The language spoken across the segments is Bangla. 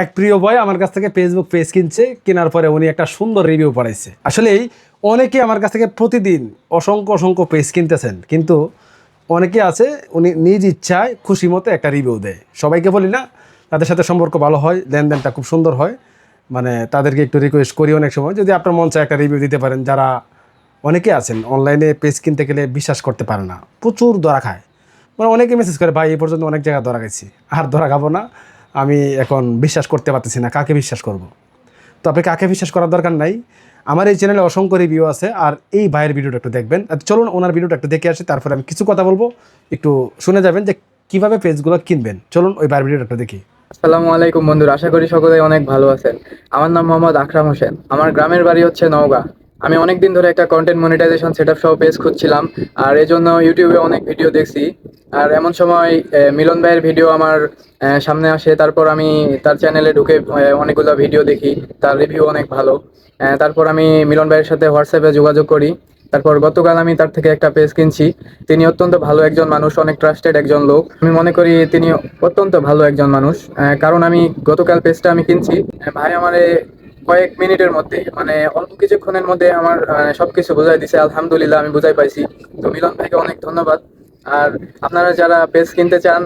এক প্রিয় বয় আমার কাছ থেকে ফেসবুক পেজ কিনছে, কেনার পরে উনি একটা সুন্দর রিভিউ পড়াইছে। আসলেই অনেকে আমার কাছ থেকে প্রতিদিন অসংখ্য অসংখ্য পেজ কিনতেছেন, কিন্তু অনেকে আছে উনি নিজ ইচ্ছায় খুশি মতো একটা রিভিউ দেয়। সবাইকে বলি না, তাদের সাথে সম্পর্ক ভালো হয়, লেনদেনটা খুব সুন্দর হয়, মানে তাদেরকে একটু রিকোয়েস্ট করি অনেক সময় যদি আপনার মন চায় একটা রিভিউ দিতে পারেন। যারা অনেকে আছেন অনলাইনে পেজ কিনতে গেলে বিশ্বাস করতে পারে না, প্রচুর ধরা খায়, মানে অনেকে মেসেজ করে ভাই এই পর্যন্ত অনেক জায়গায় ধরা গেছি, আর ধরা খাবো না, আমি এখন বিশ্বাস করতে পারতেছি না, কাকে বিশ্বাস করব। তো আপনি কাকে বিশ্বাস করার দরকার নাই, আমার এই চ্যানেলে অসংখ্য রিভিউ আছে, আর এই ভাইয়ের ভিডিওটা একটু দেখবেন। চলুন ওনার ভিডিওটা একটু দেখে আসি, তারপরে আমি কিছু কথা বলবো, একটু শুনে যাবেন যে কীভাবে পেজগুলো কিনবেন। চলুন ওই ভাইয়ের ভিডিওটা একটু দেখি। আসসালামু আলাইকুম বন্ধুরা, আশা করি সকলেই অনেক ভালো আছেন। আমার নাম মোহাম্মদ আকরাম হোসেন। আমার গ্রামের বাড়ি হচ্ছে নওগাঁ। আমি অনেকদিন ধরে একটা কন্টেন্ট মনিটাইজেশন সেটআপ সহ পেজ খুঁজছিলাম, আর এই জন্য ইউটিউবে অনেক ভিডিও দেখছি। আর এমন সময় মিলন ভাইয়ের ভিডিও আমার সামনে আসে। তারপর আমি তার চ্যানেলে ঢুকে অনেকগুলো ভিডিও দেখি, তার রিভিউ অনেক ভালো। তারপর আমি মিলন ভাইয়ের সাথে হোয়াটসঅ্যাপে যোগাযোগ করি। তারপর গতকাল আমি তার থেকে একটা পেজ কিনছি। তিনি অত্যন্ত ভালো একজন মানুষ, অনেক ট্রাস্টেড একজন লোক। আমি মনে করি তিনি অত্যন্ত ভালো একজন মানুষ, কারণ আমি গতকাল পেজটা আমি কিনছি। ভাই আমারে কয়েক মিনিটের মধ্যে, মানে অল্প কিছুক্ষণের মধ্যে আমার সবকিছু বুঝাই দিছে। আলহামদুলিল্লাহ, আমি বুঝাই পাইছি। তো মিলন ভাইকে অনেক ধন্যবাদ। আর আপনারা যারা পেজ কিনতে চান,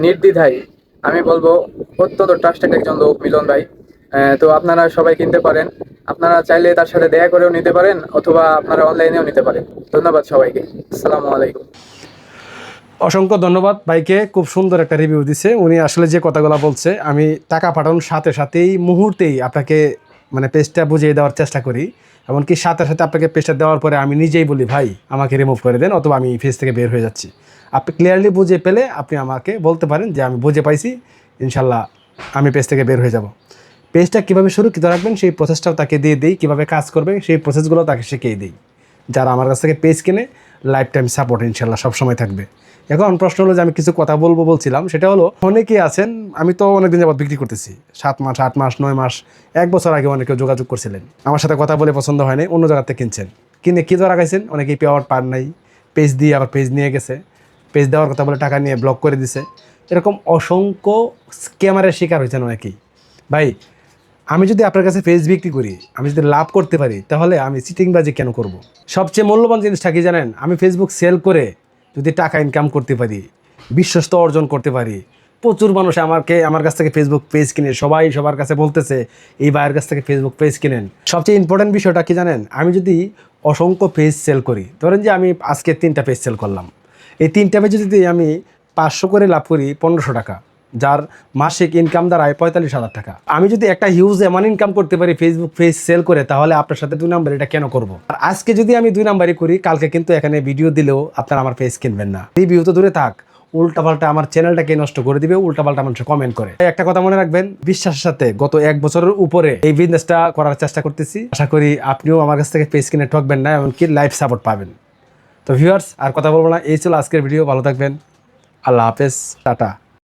নির্দ্বিধায় আমি বলবো, অত্যন্ত ট্রাস্টেড একজন লোক মিলন ভাই। তো আপনারা সবাই কিনতে পারেন। আপনারা চাইলে তার সাথে দেখা করেও নিতে পারেন, অথবা আপনারা অনলাইনেও নিতে পারেন। ধন্যবাদ সবাইকে। আসসালামু আলাইকুম। অসংখ্য ধন্যবাদ ভাইকে, খুব সুন্দর একটা রিভিউ দিছে। উনি আসলে যে কথাগুলো বলছে, আমি টাকা পাঠানোর সাথে সাথেই মুহূর্তেই আপনাকে মানে পেজটা বুঝিয়ে দেওয়ার চেষ্টা করি। এমনকি সাথে সাথে আপনাকে পেজটা দেওয়ার পরে আমি নিজেই বলি ভাই আমাকে রিমুভ করে দেন, অথবা আমি পেজ থেকে বের হয়ে যাচ্ছি। আপনি ক্লিয়ারলি বুঝে পেলে আপনি আমাকে বলতে পারেন যে আমি বুঝে পাইছি, ইনশাল্লাহ আমি পেজ থেকে বের হয়ে যাব। পেজটা কীভাবে সুরক্ষিত রাখবেন সেই প্রসেসটাও তাকে দিয়ে দিই, কীভাবে কাজ করবে সেই প্রসেসগুলো তাকে শিখিয়ে দিই। যারা আমার কাছ থেকে পেজ কিনে লাইফ টাইম সাপোর্ট ইনশাল্লাহ সবসময় থাকবে। এখন প্রশ্ন হলো যে আমি কিছু কথা বলছিলাম, সেটা হলো অনেকেই আছেন, আমি তো অনেকদিন যাবত বিক্রি করতেছি, 7 মাস 8 মাস 9 মাস 1 বছর আগে অনেকে যোগাযোগ করছিলেন, আমার সাথে কথা বলে পছন্দ হয় নাই, অন্য জায়গাতে কিনছেন, কিনে কী ধরা খাইছেন, অনেকেই পেওয়ার পার নাই, পেজ দিয়ে আবার পেজ নিয়ে গেছে, পেজ দেওয়ার কথা বলে টাকা নিয়ে ব্লক করে দিছে। এরকম অসংখ্য স্ক্যামারের শিকার হয়েছেন অনেকেই। ভাই আমি যদি আপনার কাছে পেজ বিক্রি করি, আমি যদি লাভ করতে পারি, তাহলে আমি চিটিংবাজি কেন করব? সবচেয়ে মূল্যবান জিনিসটা কি জানেন? আমি ফেসবুক সেল করে যদি টাকা ইনকাম করতে পারি, বিশ্বস্ত অর্জন করতে পারি, প্রচুর মানুষ আমার কাছ থেকে ফেসবুক পেজ কিনে সবাই সবার কাছে বলতেছে এই ভাইয়ের কাছ থেকে ফেসবুক পেজ কিনেন। সবচেয়ে ইম্পর্টেন্ট বিষয়টা কি জানেন? আমি যদি অসংখ্য পেজ সেল করি, ধরেন যে আমি আজকে 3টা পেজ সেল করলাম, এই 3টা পেজে যদি আমি 500 করে লাভ করি 1500 টাকা, যার মাসিক ইনকাম দাঁড়ায় 45,000 টাকা। আমি যদি একটা হিউজ এমন ইনকাম করতে পারি ফেসবুক পেজ সেল করে, তাহলে আপনার সাথে 2 নাম্বার এটা কেন করব? আর আজকে যদি আমি 2 নাম্বারই করি, কালকে কিন্তু এখানে ভিডিও দিলেও আপনারা আমার পেজ কিনবেন না। রিভিউ তো দূরে থাক, উল্টাপাল্টা আমার চ্যানেলটাকে নষ্ট করে দিবে, উল্টাপাল্টা মানুষ কমেন্ট করে। একটা কথা মনে রাখবেন, বিশ্বাসের সাথে গত 1 বছরের উপরে এই বিজনেসটা করার চেষ্টা করতেছি। আশা করি আপনিও আমার কাছ থেকে পেজ কিনে ঠকবেন না, এমনকি লাইফ সাপোর্ট পাবেন। তো ভিউয়ার্স আর কথা বলবো না, এই ছিল আজকের ভিডিও। ভালো থাকবেন, আল্লাহ হাফেজ, টাটা।